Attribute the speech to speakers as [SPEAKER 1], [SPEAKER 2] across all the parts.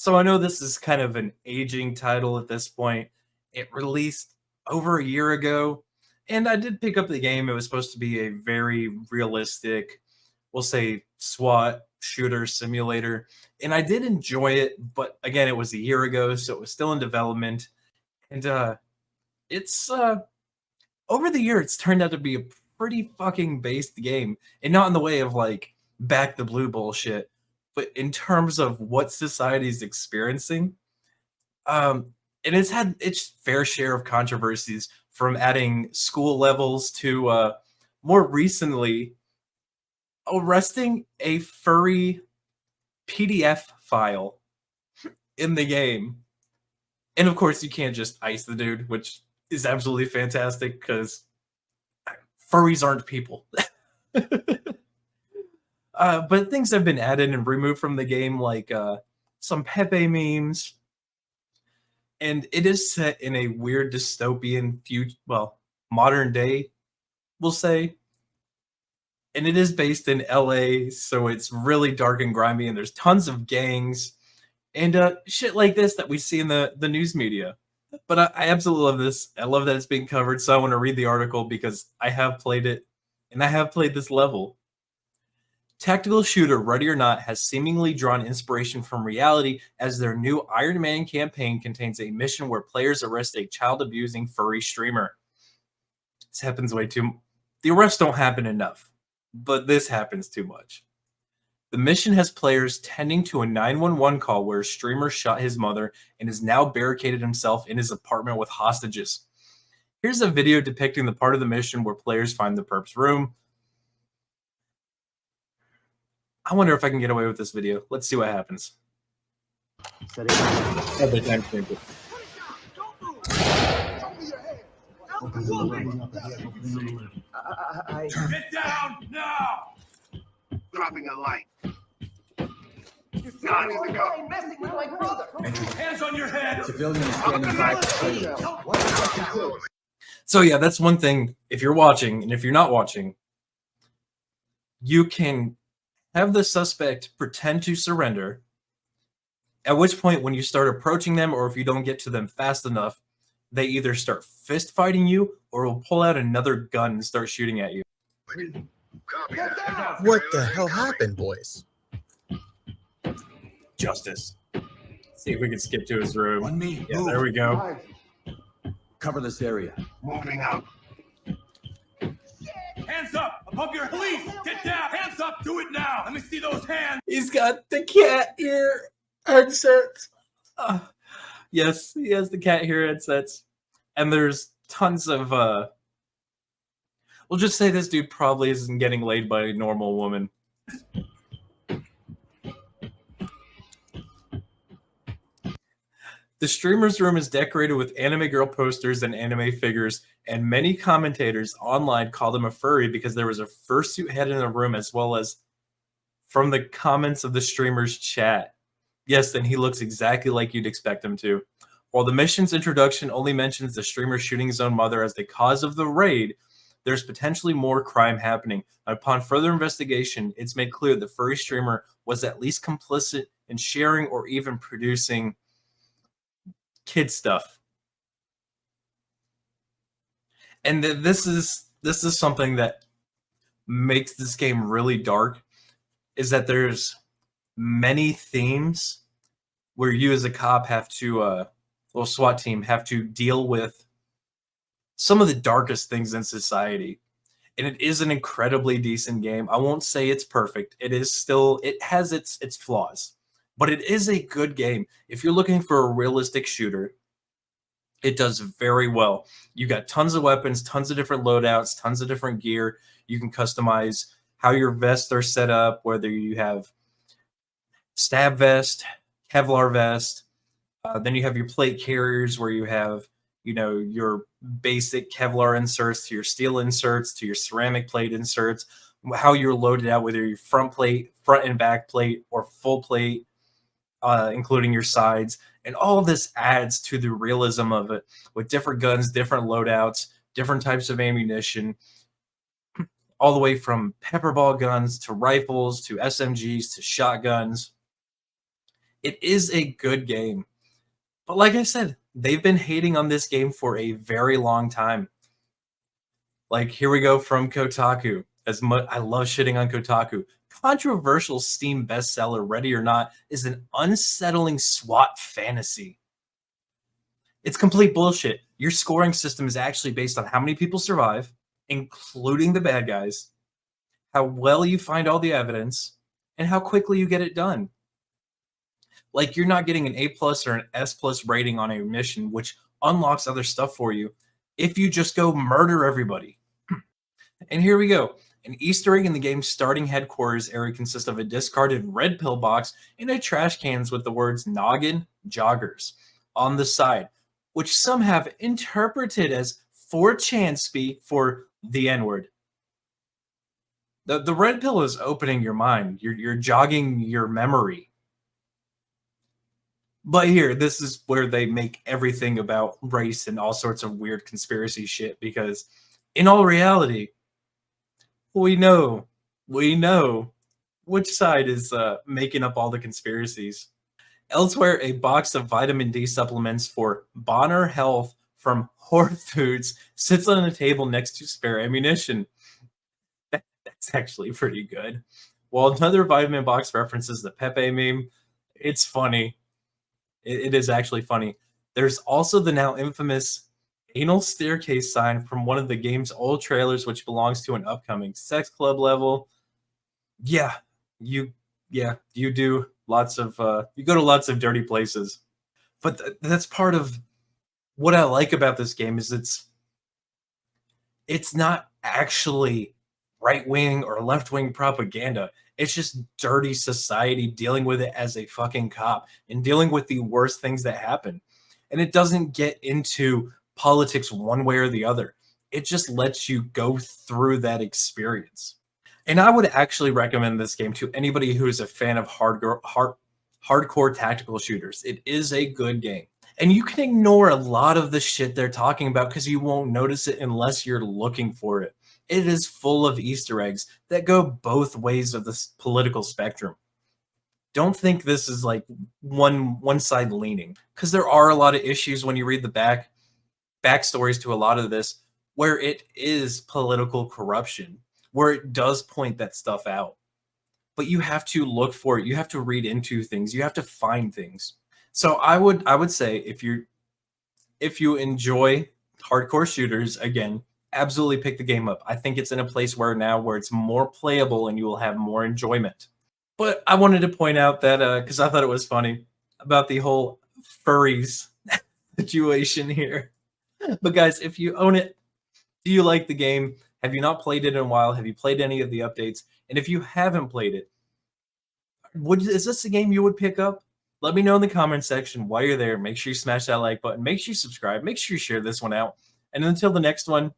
[SPEAKER 1] So I know this is kind of an aging title at this point. It released over a year ago, and I did pick up the game. It was supposed to be a very realistic, we'll say, SWAT shooter simulator, and I did enjoy it. But again, it was a year ago, so it was still in development, and it's over the year, it's turned out to be a pretty fucking based game, and not in the way of like back the blue bullshit, but in terms of what society's experiencing. And it's had its fair share of controversies, from adding school levels to more recently arresting a furry PDF file in the game. And of course, you can't just ice the dude, which is absolutely fantastic because furries aren't people. But things have been added and removed from the game, like some Pepe memes. And it is set in a weird dystopian future, well, modern day, we'll say. And it is based in LA, so it's really dark and grimy, and there's tons of gangs and shit like this that we see in the news media. But I absolutely love this. I love that it's being covered, so I want to read the article because I have played it, and I have played this level. Tactical shooter Ready or Not has seemingly drawn inspiration from reality, as their new Iron Man campaign contains a mission where players arrest a child-abusing furry streamer. This happens way too... The arrests don't happen enough, but this happens too much. The mission has players tending to a 911 call where a streamer shot his mother and is now barricaded himself in his apartment with hostages. Here's a video depicting the part of the mission where players find the perp's room. I wonder if I can get away with this video. Let's see what happens. Every time change it.
[SPEAKER 2] Get down now!
[SPEAKER 3] Dropping a light.
[SPEAKER 2] Messing with my brother. Hands on your head!
[SPEAKER 4] Civilian is standing by.
[SPEAKER 1] So yeah, that's one thing. If you're watching, and if you're not watching, you can have the suspect pretend to surrender, at which point when you start approaching them, or if you don't get to them fast enough, they either start fist fighting you or will pull out another gun and start shooting at you.
[SPEAKER 4] What the hell happened, boys?
[SPEAKER 1] Justice. See if we can skip to his room.
[SPEAKER 4] On me.
[SPEAKER 1] Yeah,
[SPEAKER 4] Move.
[SPEAKER 1] there we go.
[SPEAKER 4] Cover this area.
[SPEAKER 3] Moving out.
[SPEAKER 2] Hands up! Above your police! Get down! Hands up! Do it now! Let me see those hands!
[SPEAKER 1] He's got the cat ear headsets. Yes, he has the cat ear headsets. And there's tons of we'll just say this dude probably isn't getting laid by a normal woman. The streamer's room is decorated with anime girl posters and anime figures, and many commentators online called him a furry because there was a fursuit head in the room, as well as from the comments of the streamer's chat. Yes, then he looks exactly like you'd expect him to. While the mission's introduction only mentions the streamer shooting his own mother as the cause of the raid, there's potentially more crime happening. Upon further investigation, it's made clear the furry streamer was at least complicit in sharing or even producing kid stuff. And this is something that makes this game really dark, is that there's many themes where you as a cop have to little SWAT team have to deal with some of the darkest things in society. And it is an incredibly decent game. I won't say it's perfect. It has its flaws, but it is a good game. If you're looking for a realistic shooter, it does very well. You got tons of weapons, tons of different loadouts, tons of different gear. You can customize how your vests are set up, whether you have stab vest, Kevlar vest. Then you have your plate carriers where you have, your basic Kevlar inserts to your steel inserts to your ceramic plate inserts, how you're loaded out, whether your front and back plate, or full plate, including your sides. And all of this adds to the realism of it, with different guns, different loadouts, different types of ammunition, all the way from pepperball guns to rifles to SMGs to shotguns. It is a good game. But like I said, they've been hating on this game for a very long time. Like, here we go from Kotaku. As much I love shitting on Kotaku. Controversial Steam bestseller Ready or Not is an unsettling SWAT fantasy. It's complete bullshit. Your scoring system is actually based on how many people survive, including the bad guys, how well you find all the evidence, and how quickly you get it done. Like, you're not getting an A plus or an S plus rating on a mission, which unlocks other stuff for you if you just go murder everybody. And here we go. An Easter egg in the game's starting headquarters area consists of a discarded red pill box and a trash cans with the words Noggin Joggers on the side, which some have interpreted as 4chan speak for the N-word. The red pill is opening your mind. You're jogging your memory. But here, this is where they make everything about race and all sorts of weird conspiracy shit, because in all reality, we know which side is making up all the conspiracies. Elsewhere, a box of vitamin D supplements for Bonner Health from Horde Foods sits on a table next to spare ammunition. That's actually pretty good. While another vitamin box references the Pepe meme, it's funny. It is actually funny. There's also the now infamous anal staircase sign from one of the game's old trailers, which belongs to an upcoming sex club level. Yeah, you do lots of you go to lots of dirty places. But that's part of what I like about this game is it's not actually right-wing or left-wing propaganda. It's just dirty society dealing with it as a fucking cop and dealing with the worst things that happen. And it doesn't get into politics one way or the other. It just lets you go through that experience. And I would actually recommend this game to anybody who is a fan of hardcore tactical shooters. It is a good game. And you can ignore a lot of the shit they're talking about because you won't notice it unless you're looking for it. It is full of Easter eggs that go both ways of the political spectrum. Don't think this is like one side leaning, because there are a lot of issues when you read the backstories to a lot of this where it is political corruption, where it does point that stuff out. But you have to look for it. You have to read into things. You have to find things. So I would say if you enjoy hardcore shooters, again, absolutely pick the game up. I think it's in a place where it's more playable and you will have more enjoyment. But I wanted to point out that because I thought it was funny about the whole furries situation here. But guys, if you own it, do you like the game? Have you not played it in a while? Have you played any of the updates? And if you haven't played it, is this a game you would pick up? Let me know in the comment section while you're there. Make sure you smash that like button. Make sure you subscribe. Make sure you share this one out. And until the next one,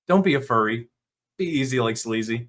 [SPEAKER 1] don't be a furry. Be easy like sleazy.